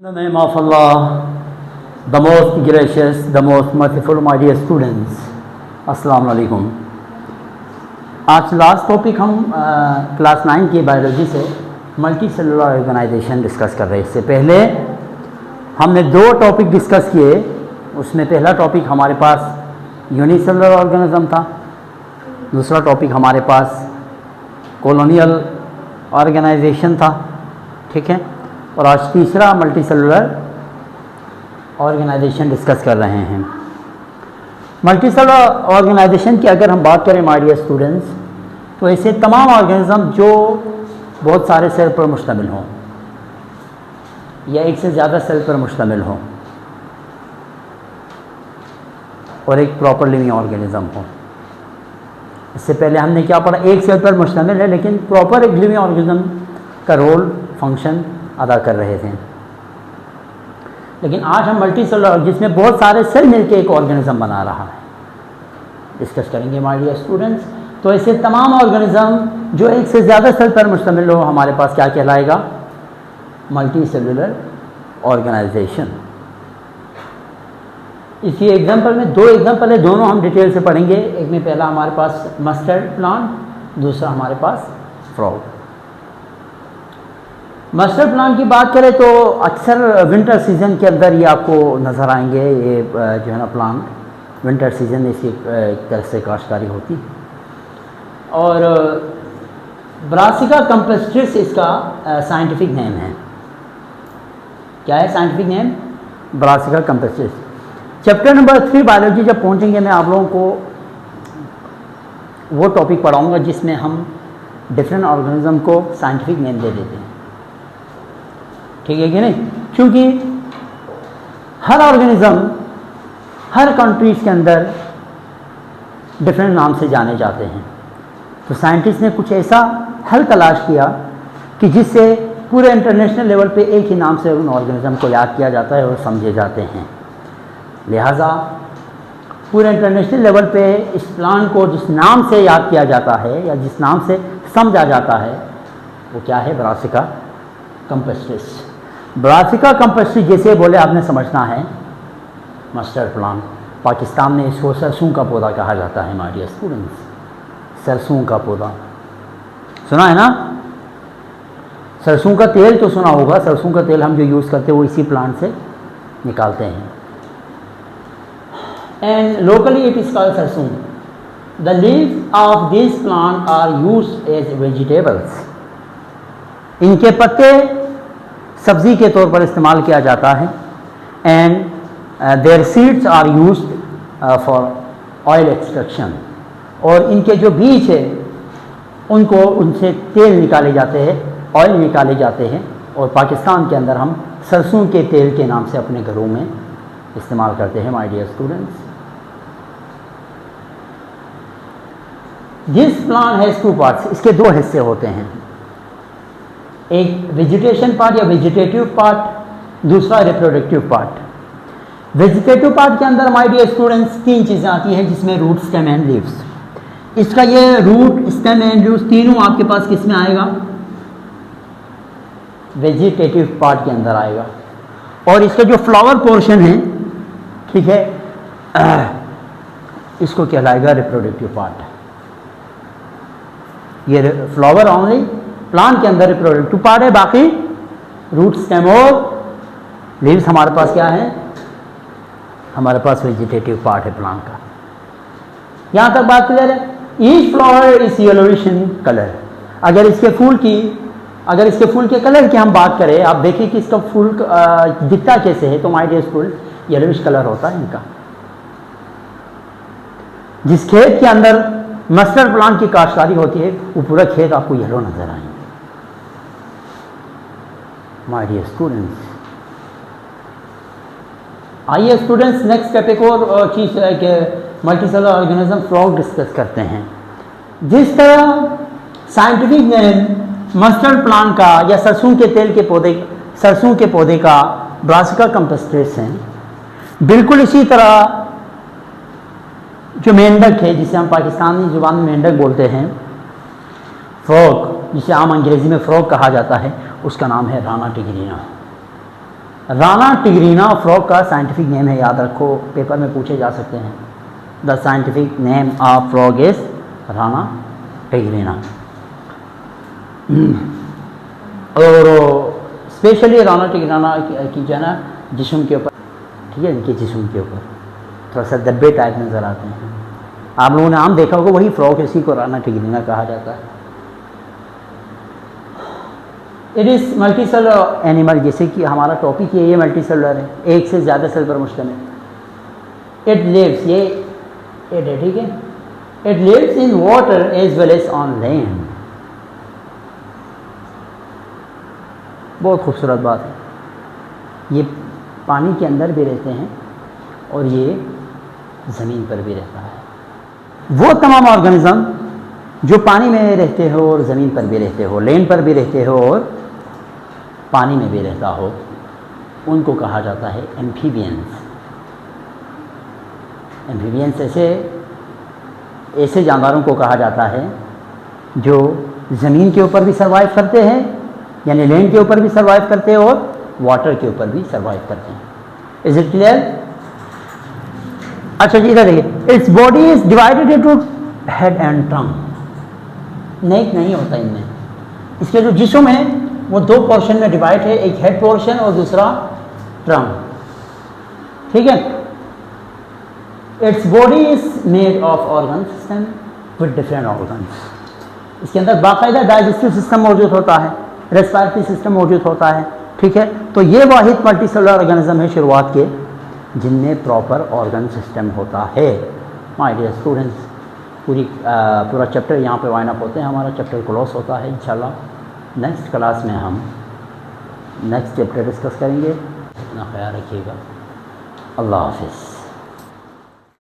In the name of Allah, the most gracious, the most merciful, my dear students, अस्सलाम वालेकुम। आज last topic हम class 9 की biology से मल्टी सेलुलर ऑर्गेनाइजेशन डिस्कस कर रहे हैं। इससे पहले हमने दो टॉपिक डिस्कस किए। उसमें पहला टॉपिक हमारे पास यूनिसेलुलर ऑर्गेनिज्म था, दूसरा टॉपिक हमारे पास कॉलोनियल ऑर्गेनाइजेशन था, ठीक है। और आज तीसरा मल्टी सेलुलर ऑर्गेनाइजेशन डिस्कस कर रहे हैं। मल्टी सेलुलर ऑर्गेनाइजेशन की अगर हम बात करें माय डियर स्टूडेंट्स, तो ऐसे तमाम ऑर्गेनिज्म जो बहुत सारे सेल पर मुश्तमिल हों या एक से ज़्यादा सेल पर मुश्तमिल हों और एक प्रॉपर लिविंग ऑर्गेनिज्म हो। इससे पहले हमने क्या पढ़ा, एक सेल पर मुश्तमिल है लेकिन प्रॉपर एक लिविंग ऑर्गेनिज्म का रोल फंक्शन अदा कर रहे थे। लेकिन आज हम मल्टी सेलुलर, जिसमें बहुत सारे सेल मिलकर एक ऑर्गेनिज्म बना रहा है, डिस्कस करेंगे माय डियर स्टूडेंट्स। तो ऐसे तमाम ऑर्गेनिज्म जो एक से ज़्यादा सेल पर मुश्तमिल हो हमारे पास क्या कहलाएगा, मल्टी सेलुलर ऑर्गेनाइजेशन। इसी एग्जाम्पल में दो एग्जाम्पल है, दोनों हम डिटेल से पढ़ेंगे। एक में पहला हमारे पास मस्टर्ड प्लांट, दूसरा हमारे पास फ्रॉग। मस्टर्ड प्लांट की बात करें तो अक्सर विंटर सीजन के अंदर ये आपको नज़र आएंगे। ये जो है ना प्लांट विंटर सीजन में इसकी एक तरह से काश्तकारी होती है। और ब्रासिका कंपेस्ट्रिस इसका साइंटिफिक नेम है। क्या है scientific name? Brassica campestris. Chapter number 3 biology जब पहुंचेंगे मैं आप लोगों को वो टॉपिक पढ़ाऊंगा जिसमें हम डिफरेंट ऑर्गेनिज्म को साइंटिफिक नेम दे देते हैं, ठीक है कि नहीं। क्योंकि हर ऑर्गेनिज्म हर कंट्रीज़ के अंदर डिफरेंट नाम से जाने जाते हैं। तो साइंटिस्ट ने कुछ ऐसा हल तलाश किया कि जिससे पूरे इंटरनेशनल लेवल पे एक ही नाम से उन ऑर्गेनिज्म को याद किया जाता है और समझे जाते हैं। लिहाजा पूरे इंटरनेशनल लेवल पे इस प्लांट को जिस नाम से याद किया जाता है या जिस नाम से समझा जाता है वो क्या है, ब्रासिका कंपेस्ट्रिस। ब्रासिका कंपेस्ट्रिस जैसे बोले आपने समझना है मस्टर्ड प्लांट। पाकिस्तान में इसको सरसों का पौधा कहा जाता है माय डियर स्टूडेंट्स। सरसों का पौधा सुना है ना? सरसों का तेल तो सुना होगा। सरसों का तेल हम जो यूज़ करते हैं वो इसी प्लांट से निकालते हैं। And locally it is called sarson. The leaves of this plant are used as vegetables. इनके पत्ते सब्जी के तौर पर इस्तेमाल किया जाता है। And their seeds are used for oil extraction. और इनके जो बीज है उनको उनसे तेल निकाले जाते हैं, ऑयल निकाले जाते हैं। और पाकिस्तान के अंदर हम सरसों के तेल के नाम से अपने घरों में इस्तेमाल करते हैं my dear students. This plant has 2 parts. इसके 2 हिस्से होते हैं, एक वेजिटेशन पार्ट या वेजिटेटिव पार्ट, दूसरा रिप्रोडक्टिव पार्ट। वेजिटेटिव पार्ट के अंदर माय डियर स्टूडेंट्स 3 चीज़ें आती हैं जिसमें रूट, स्टेम एंड लीव्स। इसका ये रूट, स्टेम एंड लीव्स तीनों आपके पास किस में आएगा, वेजिटेटिव पार्ट के अंदर आएगा। और इसका जो फ्लावर पोर्शन है, ठीक है, इसको कहलाएगा रिप्रोडक्टिव पार्ट। ये फ्लावर ओनली प्लांट के अंदर रिप्रोडक्टिव पार्ट है, बाकी रूट, स्टेम और लीव्स हमारे पास क्या है, हमारे पास वेजिटेटिव पार्ट है प्लांट का। यहां तक बात क्लियर है? Each flower is yellowish in colour. अगर इसके फूल के कलर की हम बात करें, आप देखिए कि इसका फूल दिखता कैसे है, तो माय डियर फूल येलोइश कलर होता है इनका। जिस खेत के अंदर मस्टर्ड प्लांट की काश्तकारी होती है वो पूरा खेत आपको येलो नजर आएंगे माय डियर स्टूडेंट्स। आइए स्टूडेंट्स नेक्स्ट स्टेप एक और चीज़ है कि multi cellular organism frog discuss करते हैं। जिस तरह साइंटिफिक नेम मस्टर्ड प्लांट का या सरसों के पौधे का ब्रासिका कंपेस्ट्रिस है, बिल्कुल इसी तरह जो मेंढक है, जिसे हम पाकिस्तानी जुबान में मेंढक बोलते हैं, फ्रॉग, जिसे आम अंग्रेज़ी में फ्रॉग कहा जाता है, उसका नाम है राना टिग्रिना। राना टिग्रीना फ्रॉग का साइंटिफिक नेम है, याद रखो, पेपर में पूछे जा सकते हैं। The scientific name of frog is Rana tigrina. और स्पेशली राना टिग्रीना की जो है ना जिस्म के ऊपर, ठीक है, इनके जिस्म के ऊपर थोड़ा सा धब्बे टाइप नज़र आते हैं। आप लोगों ने आम देखा होगा, वही फ्रॉग, इसी को राना टिग्रीना कहा जाता है। It is multi cellular animal, जैसे कि हमारा टॉपिक ये मल्टी सेलुलर है, एक से ज़्यादा सेल पर मुश्तमिल। इट लिव्स, ये इट है, ठीक है, it lives in water as well as on land. बहुत खूबसूरत बात है, ये पानी के अंदर भी रहते हैं और ये ज़मीन पर भी रहता है। वो तमाम ऑर्गेनिज्म जो पानी में रहते हो और ज़मीन पर भी रहते हो, लैंड पर भी रहते हो और पानी में भी रहता हो, उनको कहा जाता है एम्फीबियंस। एम्फीबियंस ऐसे जानवरों को कहा जाता है जो ज़मीन के ऊपर भी सर्वाइव करते हैं, यानी लैंड के ऊपर भी सर्वाइव करते हैं और वाटर के ऊपर भी सर्वाइव करते हैं। Is it clear? अच्छा जी, इधर देखिए, its body is divided into head and trunk. Neck नहीं होता इनमें, इसके जो जिस्म है वो दो पोर्शन में डिवाइड है, एक हेड पोर्शन और दूसरा ट्रंक, ठीक है। It's body is made of organ system with different organs. इसके अंदर बाकायदा डाइजेस्टिव सिस्टम मौजूद होता है, रेस्पिरेटरी सिस्टम मौजूद होता है, ठीक है। तो ये वाहिद मल्टी सेलुलर ऑर्गेनिज्म है शुरुआत के जिनमें प्रॉपर ऑर्गन सिस्टम होता है। माय डियर स्टूडेंट्स, पूरा चैप्टर यहाँ पे वाइंड अप होते हैं, हमारा चैप्टर क्लोज होता है। इंशाल्लाह नेक्स्ट क्लास में हम नेक्स्ट चैप्टर डिस्कस करेंगे। अपना ख्याल रखिएगा। अल्लाह हाफिज़।